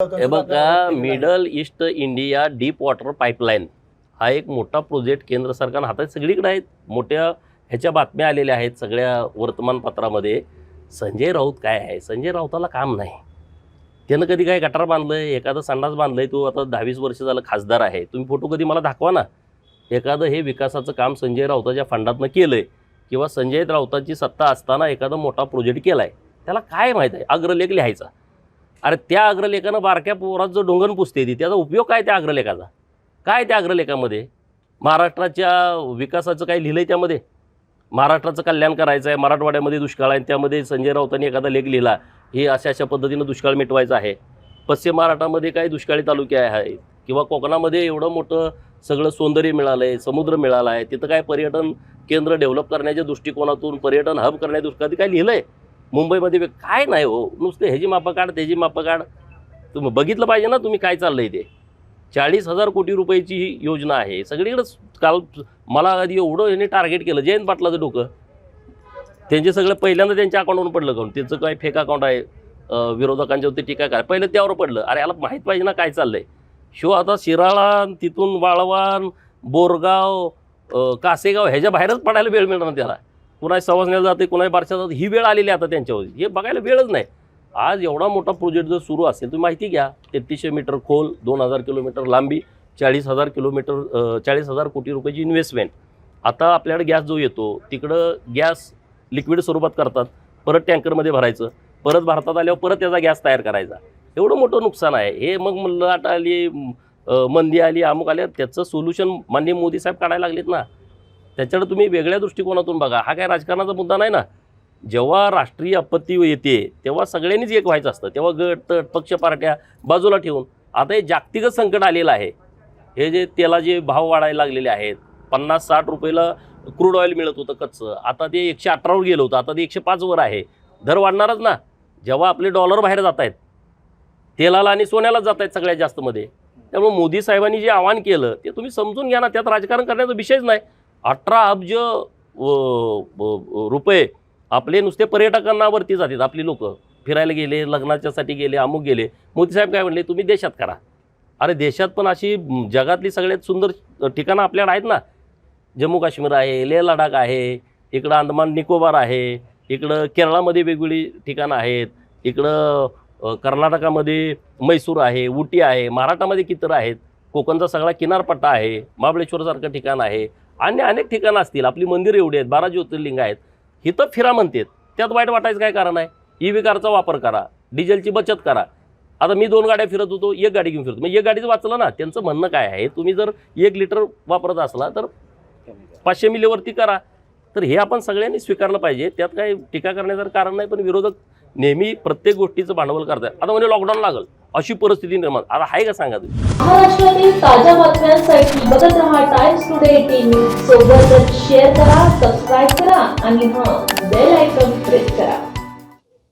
हे बघा, middle east India deep water pipeline हा एक मोठा प्रोजेक्ट केंद्र सरकारनं हातात सगळीकडे आहेत. मोठ्या ह्याच्या बातम्या आलेल्या आहेत सगळ्या वर्तमानपत्रामध्ये. संजय राऊत काय आहे, संजय राऊताला काम नाही. त्यानं कधी काय गटार बांधलंय, एखादं संडास बांधलंय. तो आता 10-20 वर्ष झालं खासदार आहे. तुम्ही फोटो कधी मला दाखवा ना. एखादं हे विकासाचं काम संजय राऊताच्या फंडातनं केलंय किंवा संजय राऊतांची सत्ता असताना एखादा मोठा प्रोजेक्ट केलाय, त्याला काय माहीत आहे. अग्रलेख लिहायचा. अरे त्या अग्रलेखानं बारक्या पोरात जो ढोंगण पुसते ती, त्याचा उपयोग काय त्या अग्रलेखाचा? काय त्या अग्रलेखामध्ये महाराष्ट्राच्या विकासाचं काय लिहिलंय? त्यामध्ये महाराष्ट्राचं कल्याण करायचं आहे, मराठवाड्यामध्ये दुष्काळ आहे, त्यामध्ये संजय राऊतांनी एखादा लेख लिहिला, हे अशा पद्धतीनं दुष्काळ मिटवायचा आहे. पश्चिम महाराष्ट्रामध्ये काही दुष्काळी तालुके आहेत किंवा कोकणामध्ये एवढं मोठं सगळं सौंदर्य मिळालं आहे, समुद्र मिळाला आहे, तिथं काय पर्यटन केंद्र डेव्हलप करण्याच्या दृष्टिकोनातून, पर्यटन हब करण्याच्या दृष्टीने काय लिहिलं आहे? मुंबईमध्ये काय नाही हो, नुसतं ह्याची मापं काढ, त्याची मापं काढ. तुम्ही बघितलं पाहिजे ना तुम्ही काय चाललं आहे ते. 40,000 कोटी रुपयाची ही योजना आहे. सगळीकडंच काल मला आधी एवढं ह्याने टार्गेट केलं, जयंत पाटलाचं डोकं. त्यांचे सगळं पहिल्यांदा त्यांच्या अकाउंटवरून पडलं काऊन, त्यांचं काय फेक अकाउंट आहे, विरोधकांच्यावरती टीका काय, पहिलं त्यावर पडलं. अरे याला माहीत पाहिजे ना काय चाललंय. शिव आता शिराळा, तिथून वाळवान, बोरगाव, कासेगाव ह्याच्या बाहेरच पडायला वेळ मिळणार त्याला. कुणाही सवासण्याला जाते, कुणाही बारशाला जाते, ही वेळ आलेली आहे आता त्यांच्यावर. हे बघायला वेळच नाही. आज एवढा मोठा प्रोजेक्ट जर सुरू असेल, तुम्ही माहिती घ्या, 3300 मीटर खोल, 2000 किलोमीटर लांबी, 40,000 कोटी रुपयाची इन्व्हेस्टमेंट. आता आपल्याकडे गॅस जो येतो तिकडं गॅस लिक्विड स्वरूपात करतात, परत टँकरमध्ये भरायचं, परत भारतात आल्यावर परत त्याचा गॅस तयार करायचा. एवढं मोठं नुकसान आहे हे. मग लाट आली, मंदी आली, अमुक आल्या, त्याचं सोल्युशन माननीय मोदी साहेब काढायला लागलेत ना. त्याच्याकडे तुम्ही वेगळ्या दृष्टिकोनातून बघा. हा काय राजकारणाचा मुद्दा नाही ना. जेव्हा राष्ट्रीय आपत्ती येते तेव्हा सगळ्यांनीच एक व्हायचं असतं. तेव्हा गट तट पक्ष पार्ट्या बाजूला ठेवून, आता हे जागतिकच संकट आलेलं आहे. हे जे तेलाचे भाव वाढायला लागलेले आहेत. 50-60 रुपयाला क्रूड ऑइल मिळत होतं कच्चं, आता ते 118वर गेलं होतं, आता ते 105वर आहे. दर वाढणारच ना. जेव्हा आपले डॉलर बाहेर जात आहेत, तेलाला आणि सोन्याला जात आहेत सगळ्यात जास्त मध्ये. त्यामुळे मोदी साहेबांनी जे आवाहन केलं ते तुम्ही समजून घ्या ना. त्यात राजकारण करण्याचा विषयच नाही. 18 अब्ज रुपये आपले नुसते पर्यटकांनावरती जातात. आपली लोक फिरायला गेले, लग्नाच्यासाठी गेले, अमुक गेले. मोदी साहेब काय म्हणले, तुम्ही देशात करा. अरे देशात पण अशी जगातली सगळ्यात सुंदर ठिकाणं आपल्याकडे आहेत ना. जम्मू काश्मीर आहे, लेह लडाख आहे, इकडं अंदमान निकोबार आहे, इकडं केरळामध्ये वेगवेगळी ठिकाणं आहेत, इकडं कर्नाटकामध्ये मैसूर आहे, उटी आहे, महाराष्ट्रामध्ये कितीतरी आहेत, कोकणचा सगळा किनारपट्टा आहे, महाबळेश्वरसारखं ठिकाण आहे, अन्य अनेक ठिकाणं असतील. आपली मंदिरं एवढी आहेत, 12 ज्योतिर्लिंग आहेत. इथं फिरा म्हणतात, त्यात वाईट वाटायचं काय कारण आहे? EV कारचा वापर करा, डिझेलची बचत करा. आता मी 2 गाड्या फिरत होतो, 1 गाडी घेऊन फिरतो, मग 1 गाडीच वाचलं ना. त्यांचं म्हणणं काय आहे, तुम्ही जर 1 लिटर वापरत असला तर 500 मिलीवरती करा. तर हे आपण सगळ्यांनी स्वीकारलं पाहिजे. त्यात काही टीका करण्याचं कारण नाही. पण विरोधक नेहमी प्रत्येक गोष्टीचं भांडवल करतात. आता म्हणजे लॉकडाऊन लागल अशी परिस्थिती निर्माण आता आहे का सांगा तुम्ही. महाराष्ट्रातील ताज्या बातम्यांसाठी बघत रहा टाइम्स टुडे 18 न्यूज. सोबतच शेअर करा, सबस्क्राईब करा आणि बेल आयकॉन प्रेस करा.